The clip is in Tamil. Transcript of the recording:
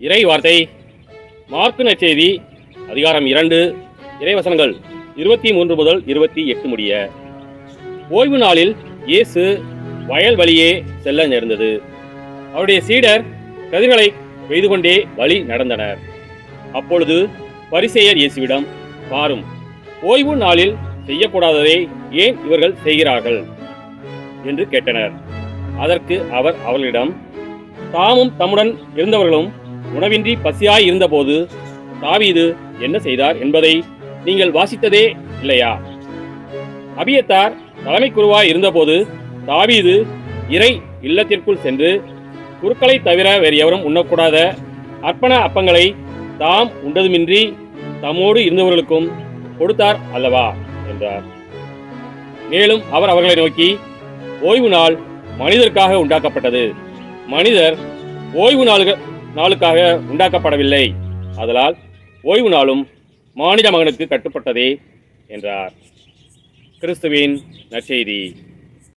இறை வார்த்தை மார்க்கு நற்செய்தி அதிகாரம் 2 இறைவசனங்கள் 23 முதல் 28 முடிய. ஓய்வு நாளில் இயேசு வயல் வழியே செல்ல நேர்ந்தது. அவருடைய சீடர் கதிர்களை பெய்து கொண்டே வழி நடந்தனர். அப்பொழுது பரிசேயர் இயேசுவிடம், பாரும், ஓய்வு நாளில் செய்யக்கூடாததை ஏன் இவர்கள் செய்கிறார்கள் என்று கேட்டனர். அதற்கு அவர் அவர்களிடம், தாமும் தம்முடன் இருந்தவர்களும் உணவின்றி பசியாய் இருந்தபோது தாவீது என்ன செய்தார் என்பதை நீங்கள் வாசித்ததே இல்லையா? அபியத்தார் தலைமை குருவாய் இருந்தபோது தாவீது இறை இல்லத்திற்குள் சென்று குருக்களை தவிர வேறு எவரும் உண்ணக்கூடாத அர்ப்பண அப்பங்களை தாம் உண்டதுமின்றி தம்மோடு இருந்தவர்களுக்கும் கொடுத்தார் அல்லவா என்றார். மேலும் அவர் அவர்களை நோக்கி, ஓய்வு நாள் மனிதருக்காக உண்டாக்கப்பட்டது, மனிதர் ஓய்வு நாளுக்காக உண்டாக்கப்படவில்லை. ஆதலால் ஓய்வு நாளும் மானிட மகனுக்கு கட்டுப்பட்டதே என்றார். கிறிஸ்துவின் நற்செய்தி.